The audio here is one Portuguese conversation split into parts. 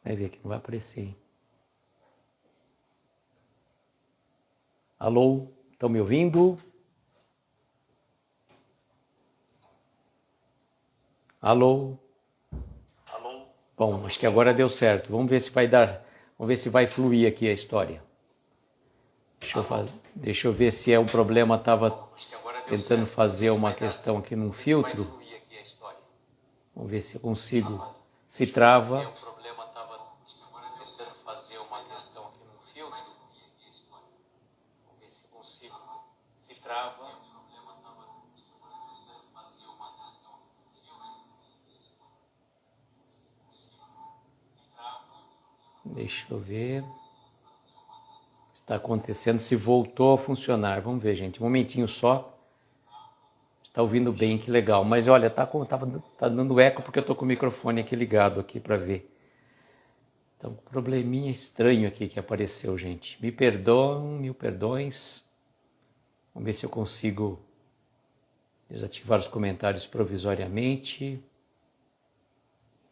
Vai ver que não vai aparecer, hein? Alô? Estão me ouvindo? Alô? Alô? Bom, acho que agora deu certo. Vamos ver se vai dar, vamos ver se vai fluir aqui a história. Deixa eu ver se é um problema, estava tentando fazer uma questão aqui num filtro. Vamos ver se eu consigo. Se trava. Deixa eu ver. Está acontecendo, se voltou a funcionar. Vamos ver, gente. Um momentinho só. Está ouvindo bem, que legal. Mas olha, tá dando eco porque eu estou com o microfone aqui ligado aqui para ver. Então, probleminha estranho aqui que apareceu, gente. Me perdoam, mil perdões. Vamos ver se eu consigo desativar os comentários provisoriamente.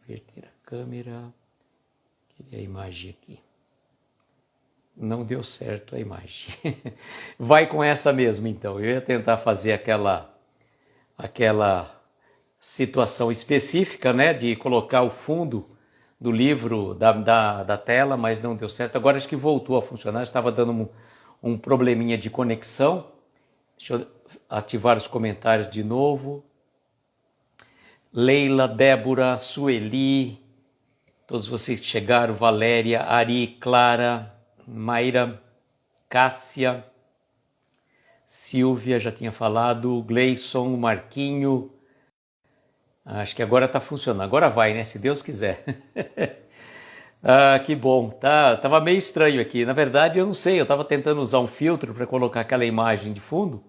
Inverter a câmera. Queria a imagem aqui. Não deu certo a imagem. Vai com essa mesmo, então. Eu ia tentar fazer aquela situação específica, né, de colocar o fundo do livro da tela, mas não deu certo. Agora acho que voltou a funcionar. Estava dando um probleminha de conexão. Deixa eu ativar os comentários de novo. Leila, Débora, Sueli, todos vocês que chegaram, Valéria, Ari, Clara, Mayra, Cássia, Silvia, já tinha falado, Gleison, Marquinho. Acho que agora está funcionando. Agora vai, né? Se Deus quiser. Que bom. Tava meio estranho aqui. Na verdade, eu não sei. Eu estava tentando usar um filtro para colocar aquela imagem de fundo,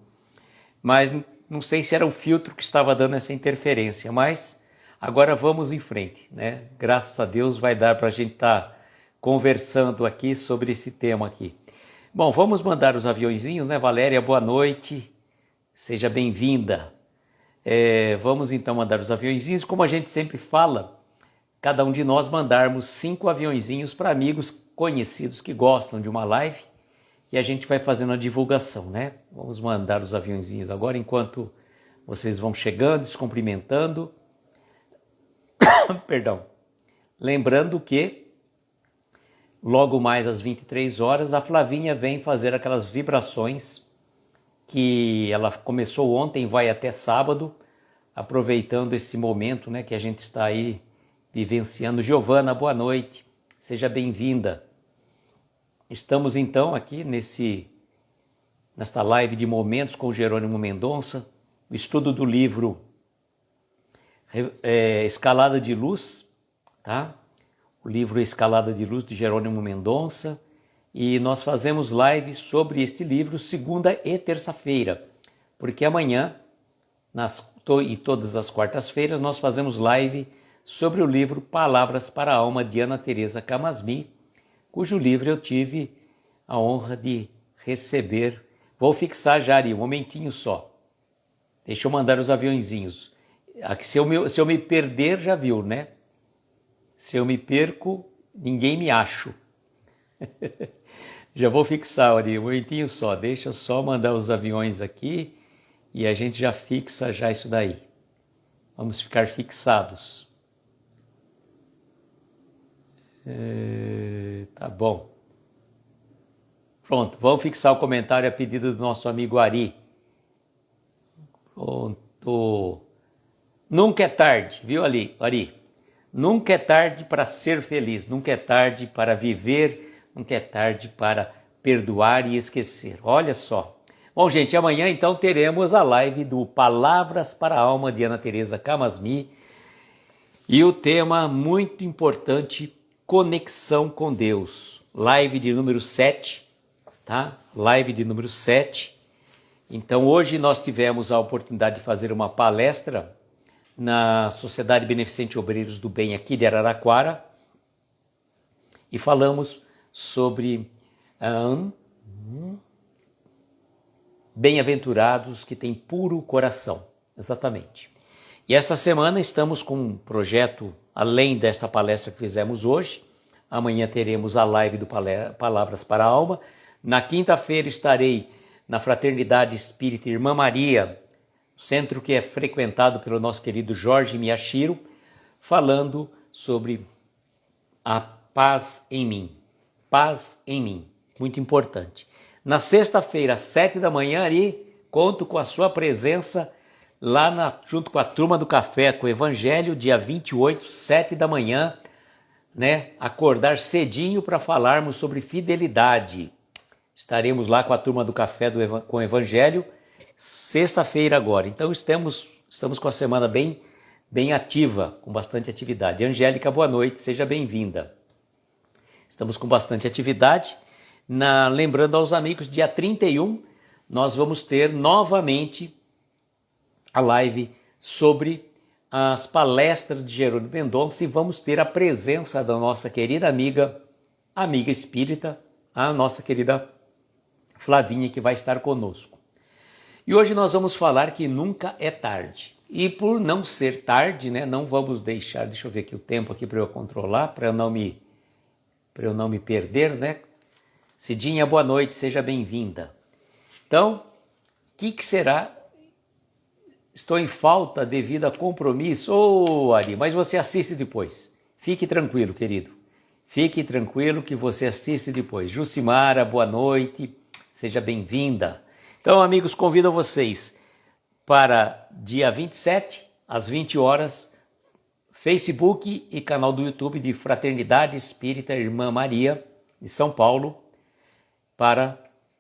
mas não sei se era o filtro que estava dando essa interferência. Mas agora vamos em frente, né? Graças a Deus vai dar para a gente estar conversando aqui sobre esse tema aqui. Bom, vamos mandar os aviõezinhos, né, Valéria? Boa noite. Seja bem-vinda. Vamos então mandar os aviõezinhos. Como a gente sempre fala, cada um de nós mandarmos 5 aviõezinhos para amigos conhecidos que gostam de uma live e a gente vai fazendo a divulgação, né? Vamos mandar os aviõezinhos agora enquanto vocês vão chegando, se cumprimentando. Perdão. Lembrando que logo mais às 23 horas a Flavinha vem fazer aquelas vibrações que ela começou ontem, vai até sábado, aproveitando esse momento, né, que a gente está aí vivenciando. Giovana, boa noite, seja bem-vinda. Estamos então aqui nesta live de momentos com Jerônimo Mendonça, o estudo do livro Escalada de Luz, tá? O livro Escalada de Luz de Jerônimo Mendonça. E nós fazemos lives sobre este livro segunda e terça-feira, porque amanhã e todas as quartas-feiras nós fazemos live sobre o livro Palavras para a Alma de Ana Teresa Camasmi, cujo livro eu tive a honra de receber. Vou fixar já ali, um momentinho só. Deixa eu mandar os aviõezinhos. Aqui, se eu me perder, já viu, né? Se eu me perco, ninguém me acha. Já vou fixar ali, um momentinho só. Deixa eu só mandar os aviões aqui e a gente já fixa já isso daí. Vamos ficar fixados. Tá bom. Pronto, vamos fixar o comentário a pedido do nosso amigo Ari. Pronto. Nunca é tarde, viu ali, Ari? Nunca é tarde para ser feliz, nunca é tarde para viver, nunca é tarde para perdoar e esquecer. Olha só. Bom, gente, amanhã então teremos a live do Palavras para a Alma de Ana Teresa Camasmi e o tema muito importante, conexão com Deus. Live de número 7, tá? Live de número 7. Então hoje nós tivemos a oportunidade de fazer uma palestra na Sociedade Beneficente Obreiros do Bem aqui de Araraquara e falamos sobre bem-aventurados que têm puro coração, exatamente. E esta semana estamos com um projeto, além desta palestra que fizemos hoje, Amanhã teremos a live do Palavras para a Alma. Na quinta-feira estarei na Fraternidade Espírita Irmã Maria, centro que é frequentado pelo nosso querido Jorge Miyashiro, falando sobre a paz em mim. Paz em mim, muito importante. Na sexta-feira, às 7 da manhã, ali, conto com a sua presença lá junto com a turma do café, com o Evangelho, dia 28, 7 da manhã, né? Acordar cedinho para falarmos sobre fidelidade. Estaremos lá com a turma do café com o Evangelho, sexta-feira agora. Então estamos com a semana bem ativa, com bastante atividade. Angélica, boa noite, seja bem-vinda. Estamos com bastante atividade. Lembrando aos amigos, dia 31, nós vamos ter novamente a live sobre as palestras de Jerônimo Mendonça e vamos ter a presença da nossa querida amiga espírita, a nossa querida Flavinha, que vai estar conosco. E hoje nós vamos falar que nunca é tarde. E por não ser tarde, né, não vamos deixa eu ver aqui o tempo aqui para eu controlar, para eu não me perder, né? Cidinha, boa noite, seja bem-vinda. Então, o que será? Estou em falta devido a compromisso. Ô, Ari, mas você assiste depois. Fique tranquilo, querido. Fique tranquilo que você assiste depois. Jucimara, boa noite, seja bem-vinda. Então, amigos, convido vocês para dia 27, às 20 horas, Facebook e canal do YouTube de Fraternidade Espírita Irmã Maria, de São Paulo, para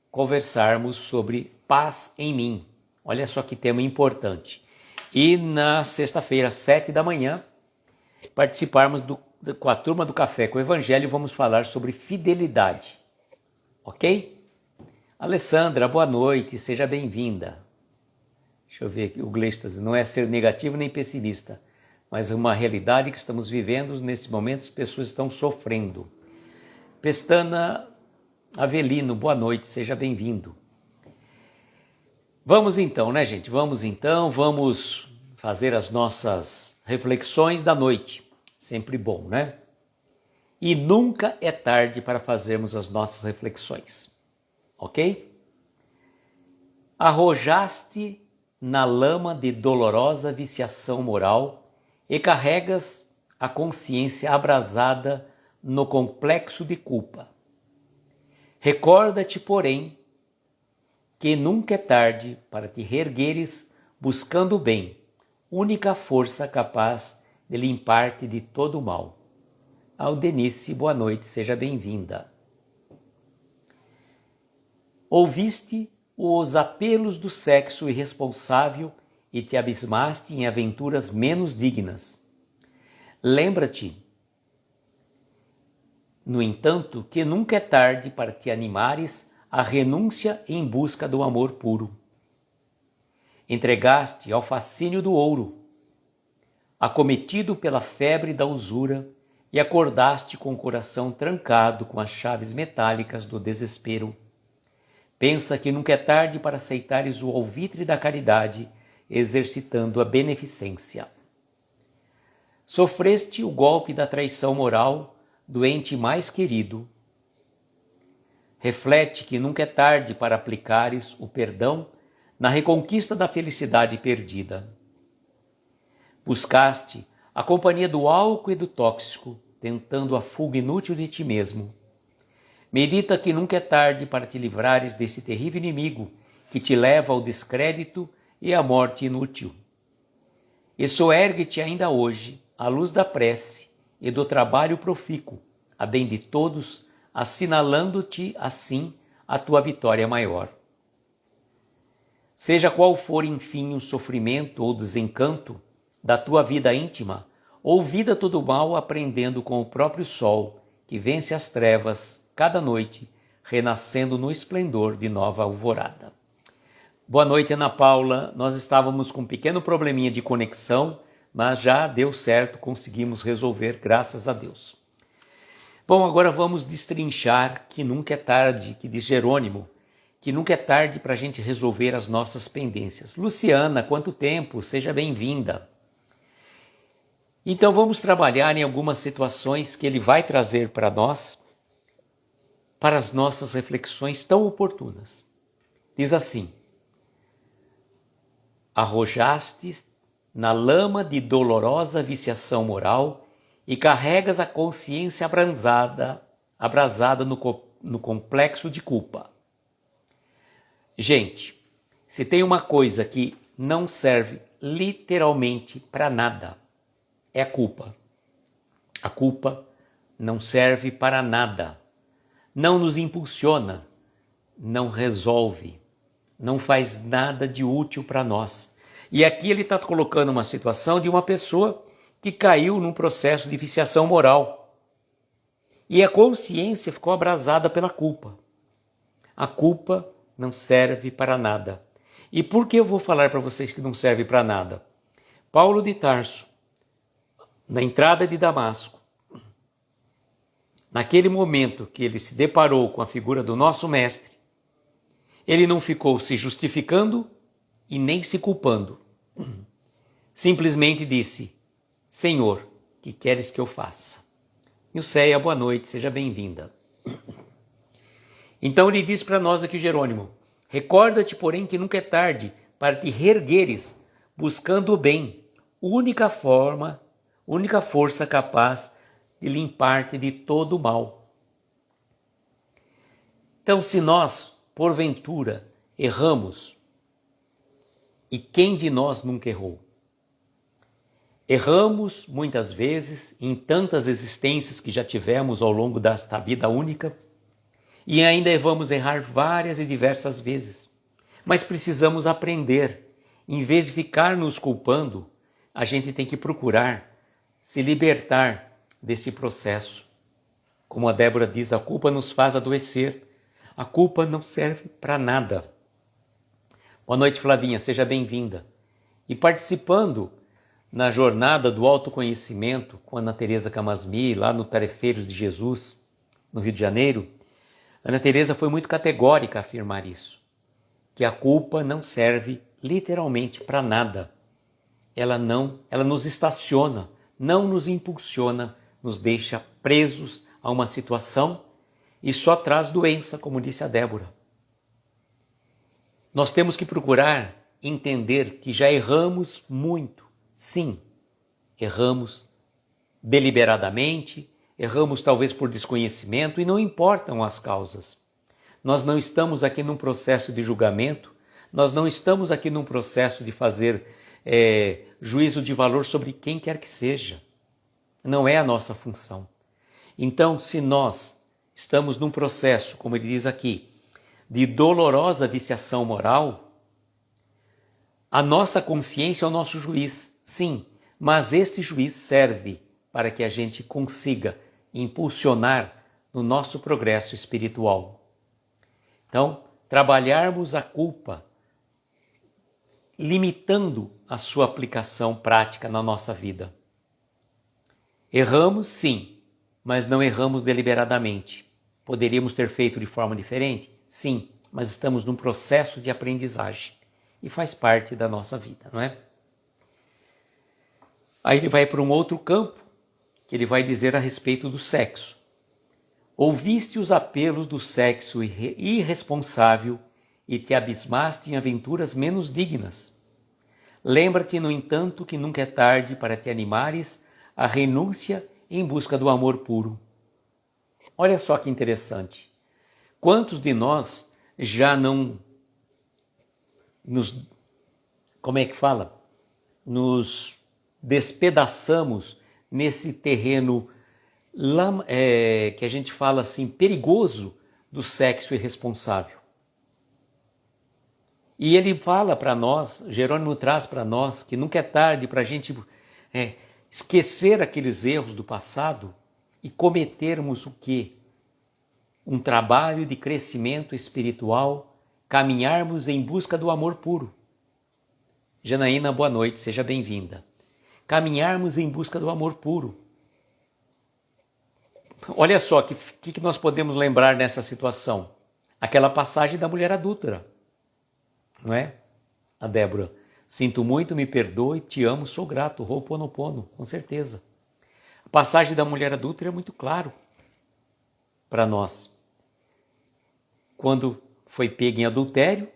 conversarmos sobre paz em mim. Olha só que tema importante. E na sexta-feira, às 7 da manhã, participarmos com a turma do Café com o Evangelho, vamos falar sobre fidelidade. Ok? Alessandra, boa noite, seja bem-vinda. Deixa eu ver aqui, o Gleice não é ser negativo nem pessimista, mas uma realidade que estamos vivendo, nesse momento as pessoas estão sofrendo. Pestana Avelino, boa noite, seja bem-vindo. Vamos então, né, gente? Vamos fazer as nossas reflexões da noite. Sempre bom, né? E nunca é tarde para fazermos as nossas reflexões. Ok? Arrojaste na lama de dolorosa viciação moral e carregas a consciência abrasada no complexo de culpa. Recorda-te, porém, que nunca é tarde para te reergueres buscando o bem, única força capaz de limpar-te de todo o mal. Aldenice, boa noite, seja bem-vinda. Ouviste os apelos do sexo irresponsável e te abismaste em aventuras menos dignas. Lembra-te, no entanto, que nunca é tarde para te animares a renúncia em busca do amor puro. Entregaste ao fascínio do ouro, acometido pela febre da usura, e acordaste com o coração trancado com as chaves metálicas do desespero. Pensa que nunca é tarde para aceitares o alvitre da caridade, exercitando a beneficência. Sofreste o golpe da traição moral do ente mais querido. Reflete que nunca é tarde para aplicares o perdão na reconquista da felicidade perdida. Buscaste a companhia do álcool e do tóxico, tentando a fuga inútil de ti mesmo. Medita que nunca é tarde para te livrares desse terrível inimigo que te leva ao descrédito e à morte inútil. E soergue-te ainda hoje à luz da prece e do trabalho profícuo, a bem de todos, assinalando-te assim a tua vitória maior. Seja qual for, enfim, o sofrimento ou desencanto da tua vida íntima, ouvida todo o mal aprendendo com o próprio sol, que vence as trevas cada noite, renascendo no esplendor de nova alvorada. Boa noite, Ana Paula. Nós estávamos com um pequeno probleminha de conexão, mas já deu certo, conseguimos resolver, graças a Deus. Bom, agora vamos destrinchar que nunca é tarde, que diz Jerônimo, que nunca é tarde para a gente resolver as nossas pendências. Luciana, quanto tempo? Seja bem-vinda. Então vamos trabalhar em algumas situações que ele vai trazer para nós, para as nossas reflexões tão oportunas. Diz assim: arrojastes na lama de dolorosa viciação moral e carregas a consciência abrasada no complexo de culpa. Gente, se tem uma coisa que não serve literalmente para nada, é a culpa. A culpa não serve para nada, não nos impulsiona, não resolve, não faz nada de útil para nós. E aqui ele está colocando uma situação de uma pessoa que caiu num processo de viciação moral. E a consciência ficou abrasada pela culpa. A culpa não serve para nada. E por que eu vou falar para vocês que não serve para nada? Paulo de Tarso, na entrada de Damasco, naquele momento que ele se deparou com a figura do nosso mestre, ele não ficou se justificando e nem se culpando. Simplesmente disse: Senhor, que queres que eu faça? Nilceia, boa noite, seja bem-vinda. Então ele diz para nós aqui, Jerônimo: recorda-te, porém, que nunca é tarde para te reergueres, buscando o bem, única força capaz de limpar-te de todo o mal. Então, se nós, porventura, erramos, e quem de nós nunca errou? Erramos muitas vezes em tantas existências que já tivemos ao longo desta vida única, e ainda vamos errar várias e diversas vezes. Mas precisamos aprender. Em vez de ficar nos culpando, a gente tem que procurar se libertar desse processo. Como a Débora diz, a culpa nos faz adoecer. A culpa não serve para nada. Boa noite, Flavinha, seja bem-vinda. E participando na jornada do autoconhecimento com a Ana Teresa Camasmi, lá no Tarefeiros de Jesus, no Rio de Janeiro, Ana Teresa foi muito categórica a afirmar isso, que a culpa não serve literalmente para nada. Ela nos estaciona, não nos impulsiona, nos deixa presos a uma situação e só traz doença, como disse a Débora. Nós temos que procurar entender que já erramos muito. Sim, erramos deliberadamente, erramos talvez por desconhecimento e não importam as causas. Nós não estamos aqui num processo de julgamento, nós não estamos aqui num processo de fazer juízo de valor sobre quem quer que seja. Não é a nossa função. Então, se nós estamos num processo, como ele diz aqui, de dolorosa viciação moral, a nossa consciência é o nosso juiz, sim, mas este juiz serve para que a gente consiga impulsionar no nosso progresso espiritual. Então, trabalharmos a culpa, limitando a sua aplicação prática na nossa vida. Erramos, sim, mas não erramos deliberadamente. Poderíamos ter feito de forma diferente? Sim, mas estamos num processo de aprendizagem e faz parte da nossa vida, não é? Aí ele vai para um outro campo, que ele vai dizer a respeito do sexo. Ouviste os apelos do sexo irresponsável e te abismaste em aventuras menos dignas. Lembra-te, no entanto, que nunca é tarde para te animares à renúncia em busca do amor puro. Olha só que interessante. Quantos de nós já não nos despedaçamos nesse terreno que a gente fala assim, perigoso do sexo irresponsável? E ele fala para nós, Jerônimo traz para nós, que nunca é tarde para a gente esquecer aqueles erros do passado e cometermos o quê? Um trabalho de crescimento espiritual, caminharmos em busca do amor puro. Janaína, boa noite, seja bem-vinda. Caminharmos em busca do amor puro. Olha só, o que nós podemos lembrar nessa situação? Aquela passagem da mulher adúltera, não é? A Débora, Sinto muito, me perdoe, te amo, sou grato. Ho'oponopono, com certeza. A passagem da mulher adúltera é muito claro para nós. Quando foi pega em adultério,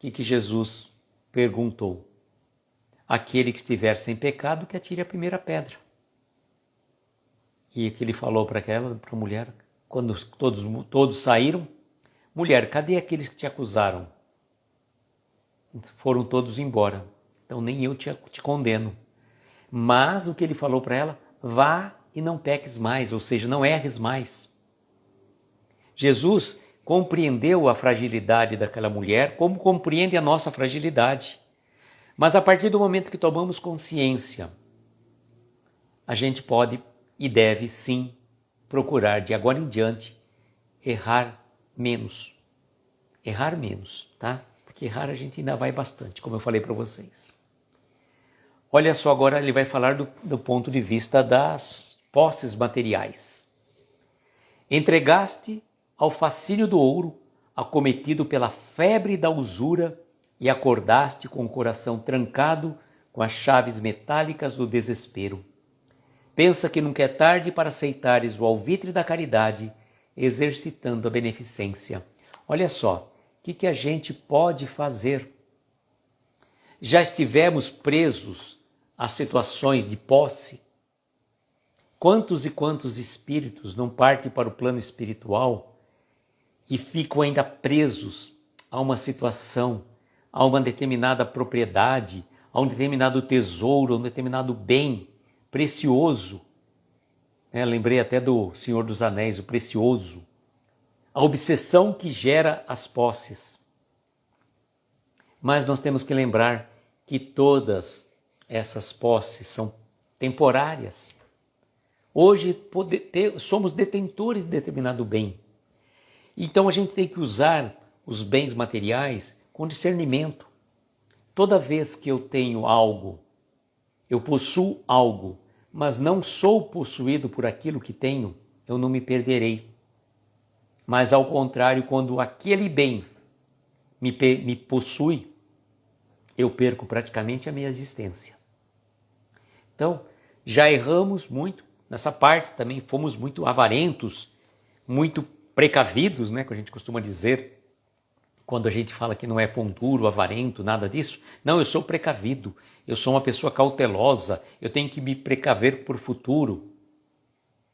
o que Jesus perguntou? Aquele que estiver sem pecado, que atire a primeira pedra. E que ele falou para a mulher, quando todos saíram, mulher, cadê aqueles que te acusaram? Foram todos embora, então nem eu te condeno. Mas o que ele falou para ela, vá e não peques mais, ou seja, não erres mais. Jesus compreendeu a fragilidade daquela mulher, como compreende a nossa fragilidade. Mas a partir do momento que tomamos consciência, a gente pode e deve sim procurar de agora em diante errar menos. Errar menos, tá? Porque errar a gente ainda vai bastante, como eu falei para vocês. Olha só, agora ele vai falar do ponto de vista das posses materiais. Entregaste ao fascínio do ouro, acometido pela febre da usura, e acordaste com o coração trancado com as chaves metálicas do desespero. Pensa que nunca é tarde para aceitares o alvitre da caridade, exercitando a beneficência. Olha só, o que a gente pode fazer? Já estivemos presos a situações de posse? Quantos e quantos espíritos não partem para o plano espiritual e ficam ainda presos a uma situação, a uma determinada propriedade, a um determinado tesouro, a um determinado bem precioso? Lembrei até do Senhor dos Anéis, o precioso. A obsessão que gera as posses. Mas nós temos que lembrar que todas essas posses são temporárias. Hoje somos detentores de determinado bem. Então a gente tem que usar os bens materiais com discernimento. Toda vez que eu tenho algo, eu possuo algo, mas não sou possuído por aquilo que tenho, eu não me perderei. Mas ao contrário, quando aquele bem me possui, eu perco praticamente a minha existência. Então, já erramos muito nessa parte também, fomos muito avarentos, muito precavidos, que a gente costuma dizer, quando a gente fala que não é pão duro, avarento, nada disso. Não, eu sou precavido, eu sou uma pessoa cautelosa, eu tenho que me precaver por futuro.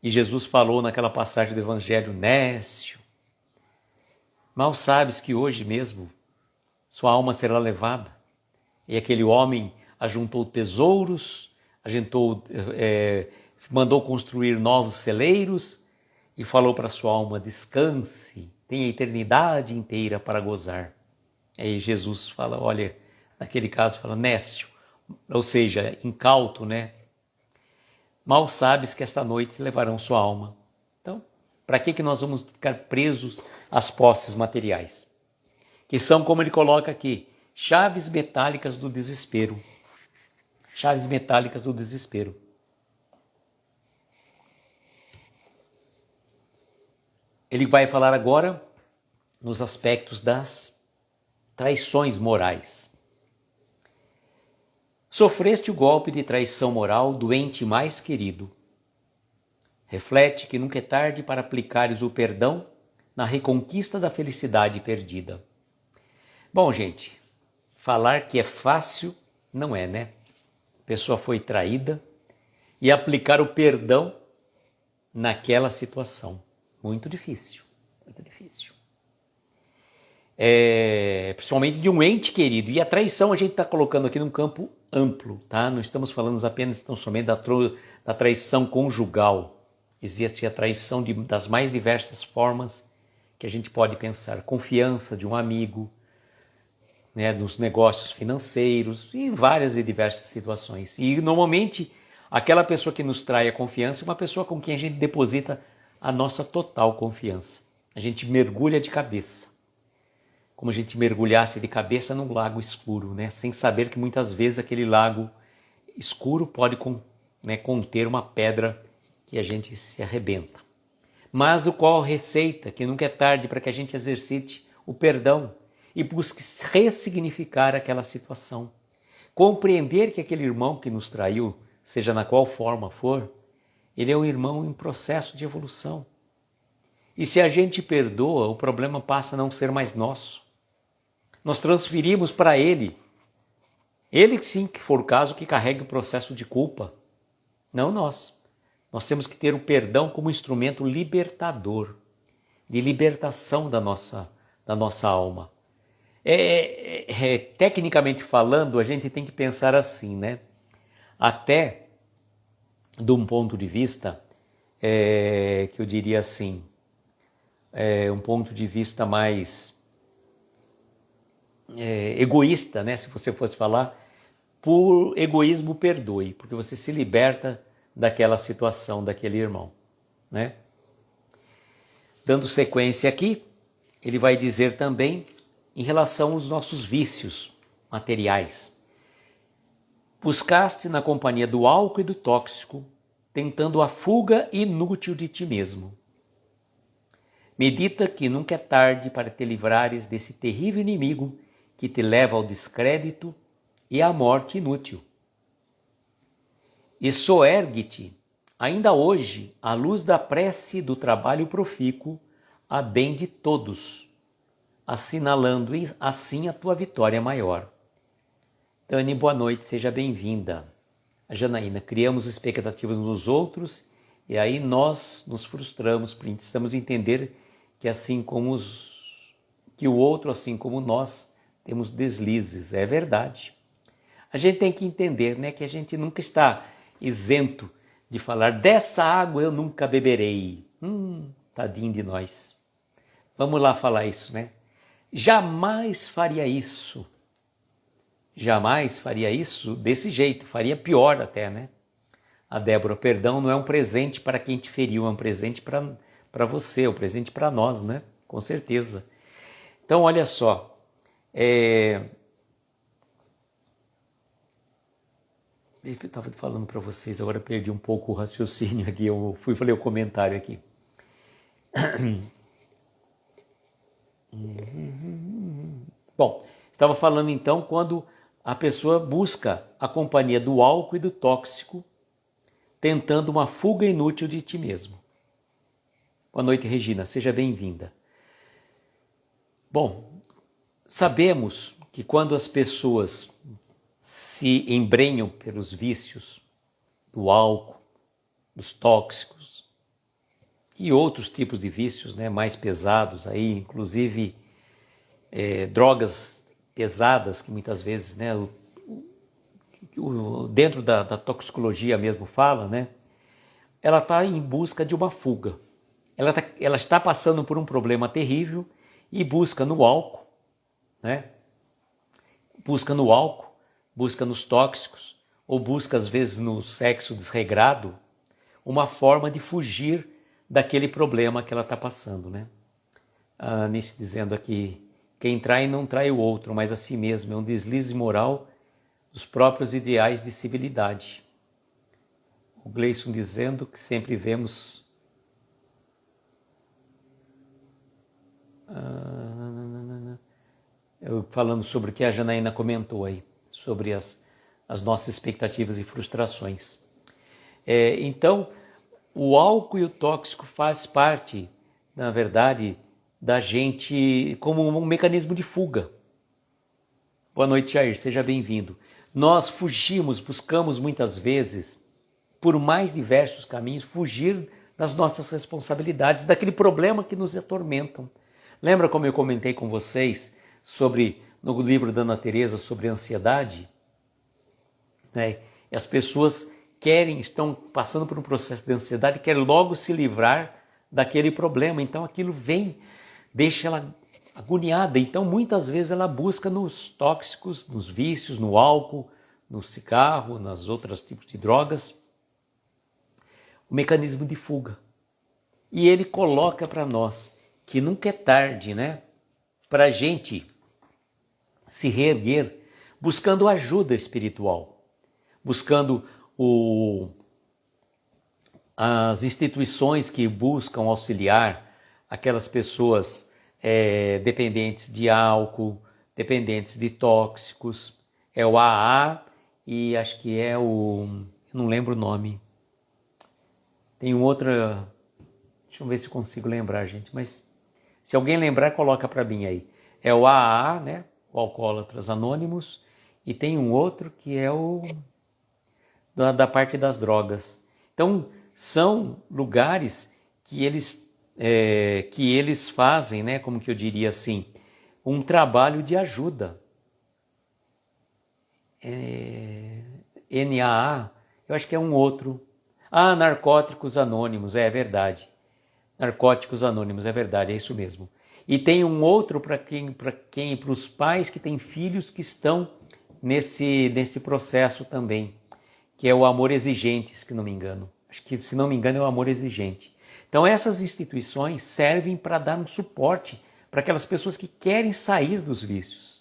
E Jesus falou naquela passagem do Evangelho, nécio, mal sabes que hoje mesmo sua alma será levada. E aquele homem ajuntou tesouros, mandou construir novos celeiros e falou para sua alma, descanse, tem a eternidade inteira para gozar. Aí Jesus fala, olha, naquele caso fala, nécio, ou seja, incauto, Mal sabes que esta noite levarão sua alma. Então, para que nós vamos ficar presos às posses materiais? Que são, como ele coloca aqui, chaves metálicas do desespero. Chaves metálicas do desespero. Ele vai falar agora nos aspectos das traições morais. Sofreste o golpe de traição moral do ente mais querido. Reflete que nunca é tarde para aplicares o perdão na reconquista da felicidade perdida. Bom, gente, falar que é fácil não é, A pessoa foi traída e aplicar o perdão naquela situação. Muito difícil, muito difícil. Principalmente de um ente querido. E a traição a gente está colocando aqui num campo amplo, tá? Não estamos falando apenas tão somente da traição conjugal. Existe a traição das mais diversas formas que a gente pode pensar. Confiança de um amigo, nos negócios financeiros, e várias e diversas situações. E normalmente aquela pessoa que nos trai a confiança é uma pessoa com quem a gente deposita a nossa total confiança. A gente mergulha de cabeça. Como a gente mergulhasse de cabeça num lago escuro, sem saber que muitas vezes aquele lago escuro pode conter uma pedra que a gente se arrebenta. Mas o qual receita que nunca é tarde para que a gente exercite o perdão e busque ressignificar aquela situação. Compreender que aquele irmão que nos traiu, seja na qual forma for, ele é um irmão em processo de evolução. E se a gente perdoa, o problema passa a não ser mais nosso. Nós transferimos para ele. Ele sim, que for o caso, que carregue o processo de culpa. Não nós. Nós temos que ter o perdão como instrumento libertador, de libertação da nossa alma. Tecnicamente falando, a gente tem que pensar assim, né? Até de um ponto de vista, que eu diria assim, um ponto de vista mais egoísta, né? Se você fosse falar, por egoísmo perdoe, porque você se liberta daquela situação, daquele irmão, né? Dando sequência aqui, ele vai dizer também em relação aos nossos vícios materiais. Buscaste na companhia do álcool e do tóxico, tentando a fuga inútil de ti mesmo. Medita que nunca é tarde para te livrares desse terrível inimigo que te leva ao descrédito e à morte inútil. E soergue-te, ainda hoje, à luz da prece e do trabalho profícuo, a bem de todos, assinalando assim a tua vitória maior. Tânia, boa noite, seja bem-vinda. A Janaína, criamos expectativas nos outros e aí nós nos frustramos, porque precisamos entender que assim como que o outro, assim como nós, temos deslizes, é verdade. A gente tem que entender, né, que a gente nunca está isento de falar, dessa água eu nunca beberei. Tadinho de nós. Vamos lá falar isso, né? Jamais faria isso. Jamais faria isso desse jeito, faria pior até, né? A Débora, perdão não é um presente para quem te feriu, é um presente para você, é um presente para nós, né? Com certeza. Então, olha só, eu estava falando para vocês, agora perdi um pouco o raciocínio aqui, eu falei o comentário aqui. Bom, estava falando então quando a pessoa busca a companhia do álcool e do tóxico, tentando uma fuga inútil de ti mesmo. Boa noite, Regina, seja bem-vinda. Bom, sabemos que quando as pessoas se embrenham pelos vícios do álcool, dos tóxicos e outros tipos de vícios, né, mais pesados, aí, inclusive drogas pesadas que muitas vezes, né, dentro da toxicologia mesmo fala, né, ela está em busca de uma fuga. Ela está passando por um problema terrível e busca no álcool, né, busca no álcool, busca nos tóxicos, ou busca às vezes no sexo desregrado, uma forma de fugir daquele problema que ela está passando, né? A Anice dizendo aqui, quem trai não trai o outro, mas a si mesmo, é um deslize moral dos próprios ideais de civilidade. O Gleison dizendo que sempre vemos falando sobre o que a Janaína comentou aí, sobre as nossas expectativas e frustrações. Então, o álcool e o tóxico faz parte, na verdade, da gente como um mecanismo de fuga. Boa noite, Jair, seja bem-vindo. Nós fugimos, buscamos muitas vezes, por mais diversos caminhos, fugir das nossas responsabilidades, daquele problema que nos atormentam. Lembra como eu comentei com vocês no livro da Ana Teresa sobre ansiedade? E as pessoas estão passando por um processo de ansiedade, querem logo se livrar daquele problema. Então aquilo deixa ela agoniada. Então muitas vezes ela busca nos tóxicos, nos vícios, no álcool, no cigarro, nas outros tipos de drogas, o mecanismo de fuga. E ele coloca para nós que nunca é tarde, né, para a gente se reerguer, buscando ajuda espiritual, buscando as instituições que buscam auxiliar aquelas pessoas dependentes de álcool, dependentes de tóxicos, É o AA e acho que é o... eu não lembro o nome. Tem um outro... deixa eu ver se eu consigo lembrar, gente. Mas se alguém lembrar, coloca para mim aí. É o AA, né? O Alcoólatras Anônimos. E tem um outro que é o... da parte das drogas. Então, são lugares que eles fazem, né? Como que eu diria assim? Um trabalho de ajuda. NAA, eu acho que é um outro. Ah, Narcóticos Anônimos, é verdade. Narcóticos Anônimos, é verdade, é isso mesmo. E tem um outro para os pais que têm filhos que estão nesse processo também, que é o Amor Exigente, se não me engano. Acho que, se não me engano, é o Amor Exigente. Então, essas instituições servem para dar um suporte para aquelas pessoas que querem sair dos vícios.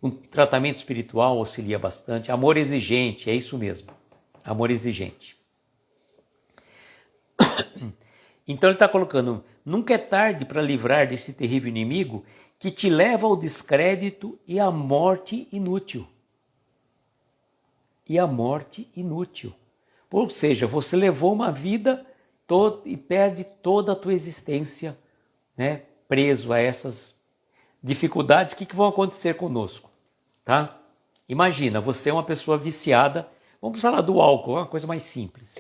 O tratamento espiritual auxilia bastante. Amor exigente, é isso mesmo. Amor exigente. Então ele está colocando, nunca é tarde para livrar desse terrível inimigo que te leva ao descrédito e à morte inútil. E à morte inútil. Ou seja, você levou uma vida e perde toda a tua existência, né, preso a essas dificuldades. O que vão acontecer conosco? Tá? Imagina, você é uma pessoa viciada, vamos falar do álcool, uma coisa mais simples.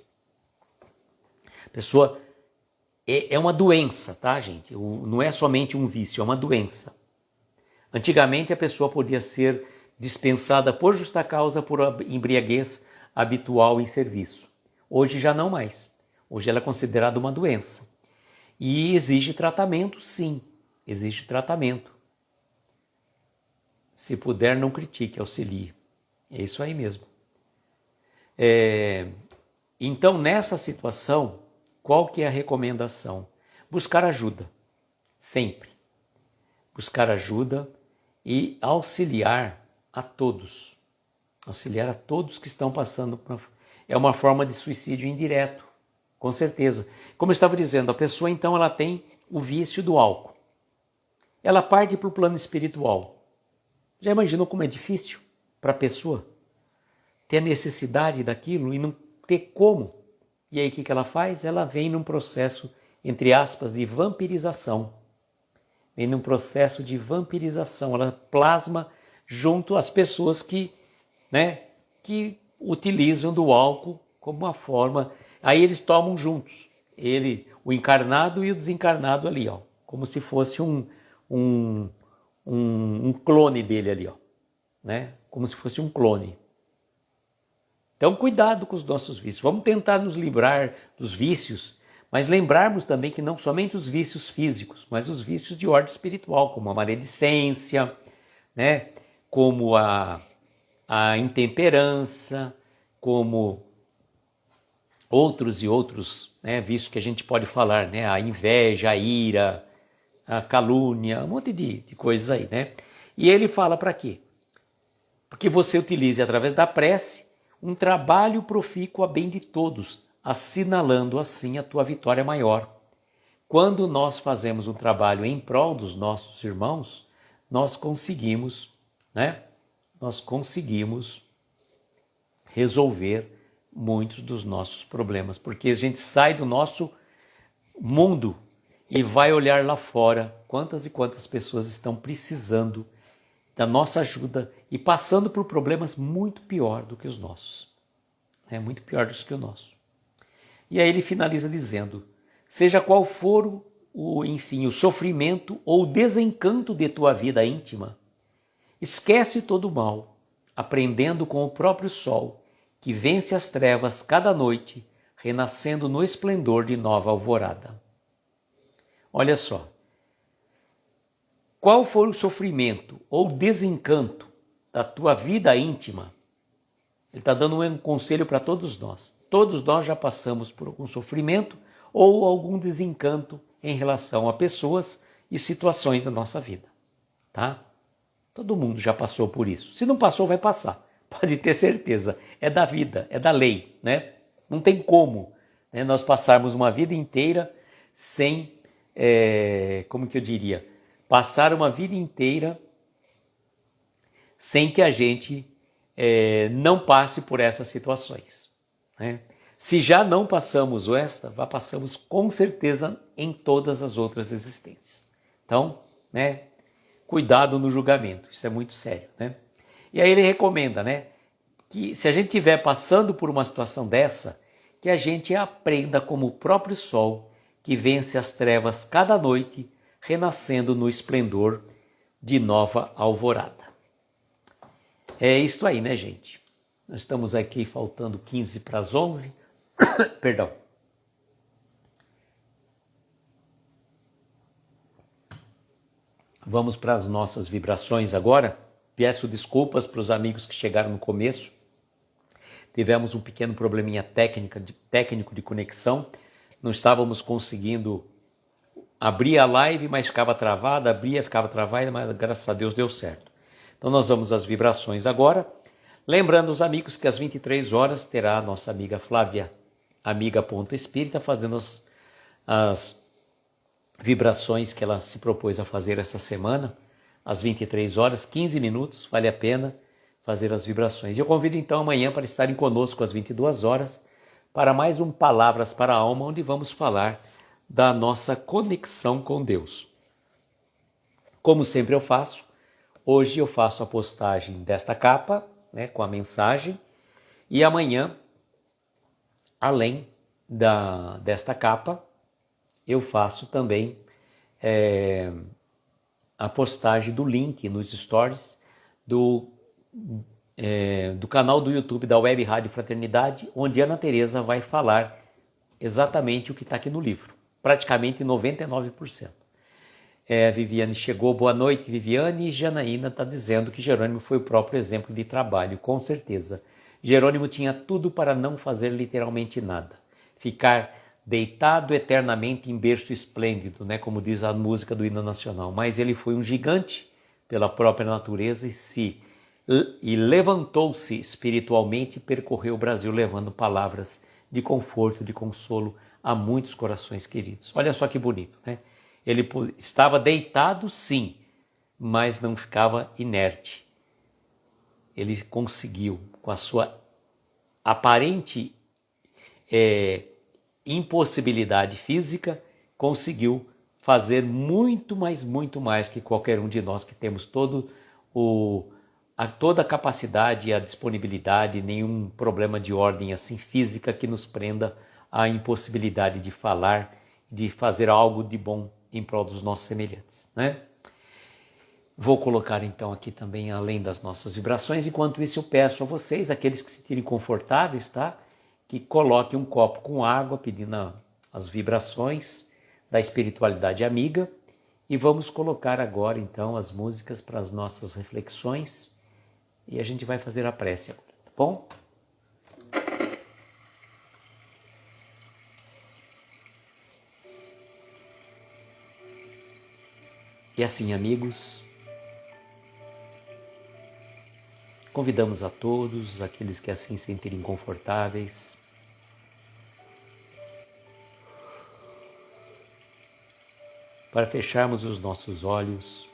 A pessoa é uma doença, tá, gente? Não é somente um vício, é uma doença. Antigamente a pessoa podia ser dispensada por justa causa por embriaguez habitual em serviço. Hoje já não mais. Hoje ela é considerada uma doença. E exige tratamento, sim, exige tratamento. Se puder, não critique, auxilie. É isso aí mesmo. Então, nessa situação, qual que é a recomendação? Buscar ajuda, sempre. Buscar ajuda e auxiliar a todos. Auxiliar a todos que estão passando por... É uma forma de suicídio indireto, com certeza. Como eu estava dizendo, a pessoa então ela tem o vício do álcool. Ela parte para o plano espiritual. Já imaginou como é difícil para a pessoa ter a necessidade daquilo e não ter como? E aí o que ela faz? Ela vem num processo, entre aspas, de vampirização. Vem num processo de vampirização. Ela plasma junto às pessoas que utilizam do álcool como uma forma... Aí eles tomam juntos. O encarnado e o desencarnado ali, ó, como se fosse um clone dele ali, ó, né? Como se fosse um clone. Então, cuidado com os nossos vícios. Vamos tentar nos livrar dos vícios, mas lembrarmos também que não somente os vícios físicos, mas os vícios de ordem espiritual, como a maledicência, né? Como a intemperança, como outros e outros, né, vícios que a gente pode falar, né? A inveja, a ira, a calúnia, um monte de coisas aí, né? E ele fala para quê? Porque você utilize através da prece um trabalho profícuo a bem de todos, assinalando assim a tua vitória maior. Quando nós fazemos um trabalho em prol dos nossos irmãos, nós conseguimos, né? Nós conseguimos resolver muitos dos nossos problemas, porque a gente sai do nosso mundo e vai olhar lá fora quantas e quantas pessoas estão precisando da nossa ajuda e passando por problemas muito pior do que os nossos. Muito pior do que o nosso. E aí ele finaliza dizendo, seja qual for o sofrimento ou o desencanto de tua vida íntima, esquece todo o mal, aprendendo com o próprio sol, que vence as trevas cada noite, renascendo no esplendor de nova alvorada. Olha só, qual for o sofrimento ou desencanto da tua vida íntima, ele está dando um conselho para todos nós. Todos nós já passamos por algum sofrimento ou algum desencanto em relação a pessoas e situações da nossa vida, tá? Todo mundo já passou por isso. Se não passou, vai passar. Pode ter certeza. É da vida, é da lei, né? Não tem como, né, nós passarmos uma vida inteira sem, como que eu diria, passar uma vida inteira sem que a gente não passe por essas situações, né? Se já não passamos esta, passamos com certeza em todas as outras existências. Então, né, cuidado no julgamento, isso é muito sério, né? E aí ele recomenda, né, que se a gente estiver passando por uma situação dessa, que a gente aprenda como o próprio sol que vence as trevas cada noite, renascendo no esplendor de nova alvorada. É isso aí, né, gente? Nós estamos aqui faltando 15 para as 11. Perdão. Vamos para as nossas vibrações agora. Peço desculpas para os amigos que chegaram no começo. Tivemos um pequeno probleminha técnico de conexão. Não estávamos conseguindo abrir a live, mas ficava travada, abria, ficava travada, mas graças a Deus deu certo. Então nós vamos às vibrações agora. Lembrando os amigos que às 23 horas terá a nossa amiga Flávia, amiga.espírita, fazendo as vibrações que ela se propôs a fazer essa semana, às 23 horas, 15 minutos, vale a pena fazer as vibrações. E eu convido então amanhã para estarem conosco às 22 horas, para mais um Palavras para a Alma, onde vamos falar da nossa conexão com Deus. Como sempre eu faço, hoje eu faço a postagem desta capa, né, com a mensagem, e amanhã, além desta capa, eu faço também a postagem do link nos stories do canal do YouTube da Web Rádio Fraternidade, onde Ana Teresa vai falar exatamente o que está aqui no livro, praticamente 99%. Viviane chegou, boa noite Viviane, e Janaína está dizendo que Jerônimo foi o próprio exemplo de trabalho, com certeza. Jerônimo tinha tudo para não fazer literalmente nada, ficar deitado eternamente em berço esplêndido, né, como diz a música do hino nacional, mas ele foi um gigante pela própria natureza e levantou-se espiritualmente e percorreu o Brasil levando palavras de conforto, de consolo a muitos corações queridos. Olha só que bonito, né? Ele estava deitado, sim, mas não ficava inerte. Ele conseguiu, com a sua aparente impossibilidade física, conseguiu fazer muito mais que qualquer um de nós que temos toda a capacidade e a disponibilidade, nenhum problema de ordem assim física que nos prenda à impossibilidade de falar, de fazer algo de bom em prol dos nossos semelhantes, né? Vou colocar então aqui também, além das nossas vibrações, enquanto isso eu peço a vocês, aqueles que se sentirem confortáveis, tá? Que coloquem um copo com água, pedindo as vibrações da espiritualidade amiga, e vamos colocar agora então as músicas para as nossas reflexões, e a gente vai fazer a prece agora, tá bom? E assim, amigos, convidamos a todos, aqueles que assim se sentirem confortáveis, para fecharmos os nossos olhos,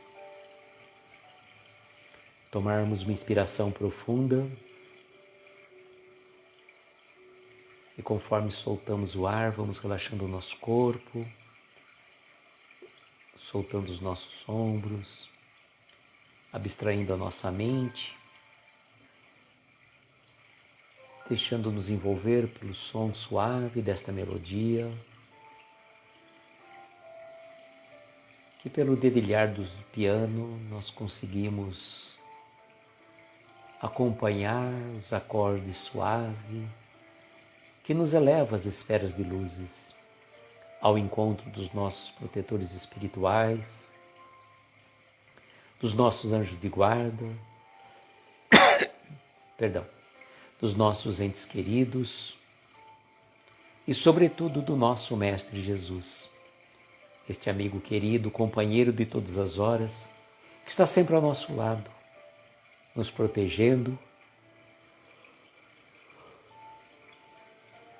tomarmos uma inspiração profunda e conforme soltamos o ar, vamos relaxando o nosso corpo, soltando os nossos ombros, abstraindo a nossa mente, deixando-nos envolver pelo som suave desta melodia, que pelo dedilhar do piano nós conseguimos acompanhar os acordes suaves que nos eleva às esferas de luzes, ao encontro dos nossos protetores espirituais, dos nossos anjos de guarda, dos nossos entes queridos e, sobretudo, do nosso Mestre Jesus, este amigo querido, companheiro de todas as horas, que está sempre ao nosso lado, nos protegendo,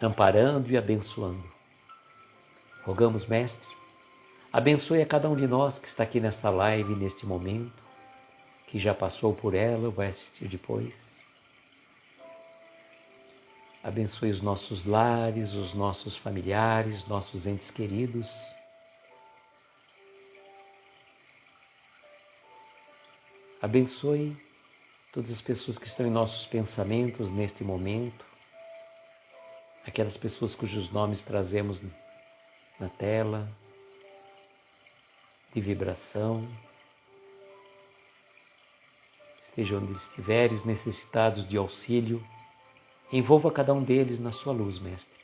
amparando e abençoando. Rogamos, Mestre, abençoe a cada um de nós que está aqui nesta live, neste momento, que já passou por ela ou vai assistir depois. Abençoe os nossos lares, os nossos familiares, nossos entes queridos. Abençoe todas as pessoas que estão em nossos pensamentos neste momento, aquelas pessoas cujos nomes trazemos na tela, de vibração. Esteja onde estiveres, necessitados de auxílio, envolva cada um deles na sua luz, Mestre.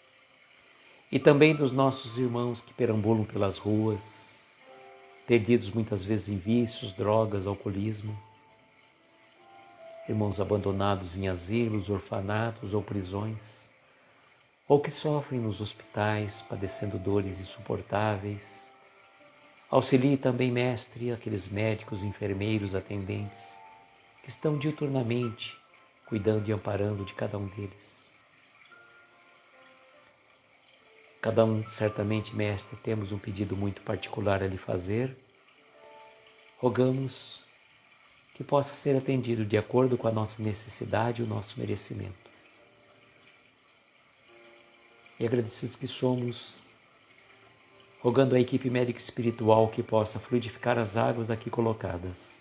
E também dos nossos irmãos que perambulam pelas ruas, perdidos muitas vezes em vícios, drogas, alcoolismo. Irmãos abandonados em asilos, orfanatos ou prisões, ou que sofrem nos hospitais, padecendo dores insuportáveis. Auxilie também, Mestre, aqueles médicos, enfermeiros, atendentes, que estão diuturnamente cuidando e amparando de cada um deles. Cada um, certamente, Mestre, temos um pedido muito particular a lhe fazer. Rogamos que possa ser atendido de acordo com a nossa necessidade e o nosso merecimento. E agradecidos que somos, rogando à equipe médica espiritual que possa fluidificar as águas aqui colocadas.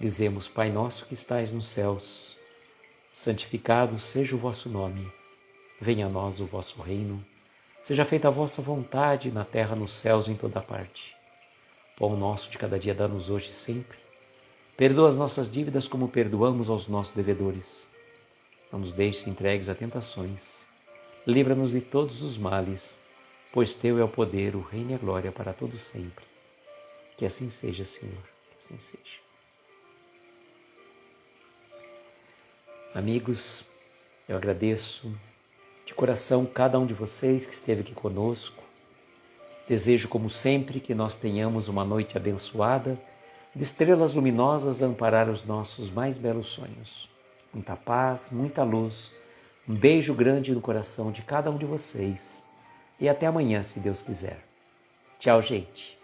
Dizemos: Pai nosso que estais nos céus, santificado seja o vosso nome. Venha a nós o vosso reino. Seja feita a vossa vontade, na terra, nos céus, em toda parte. Pão nosso de cada dia dá-nos hoje e sempre. Perdoa as nossas dívidas como perdoamos aos nossos devedores. Não nos deixes entregues a tentações. Livra-nos de todos os males, pois teu é o poder, o reino e a glória para todos sempre. Que assim seja, Senhor, que assim seja. Amigos, eu agradeço de coração cada um de vocês que esteve aqui conosco. Desejo, como sempre, que nós tenhamos uma noite abençoada, de estrelas luminosas a amparar os nossos mais belos sonhos. Muita paz, muita luz, um beijo grande no coração de cada um de vocês e até amanhã, se Deus quiser. Tchau, gente.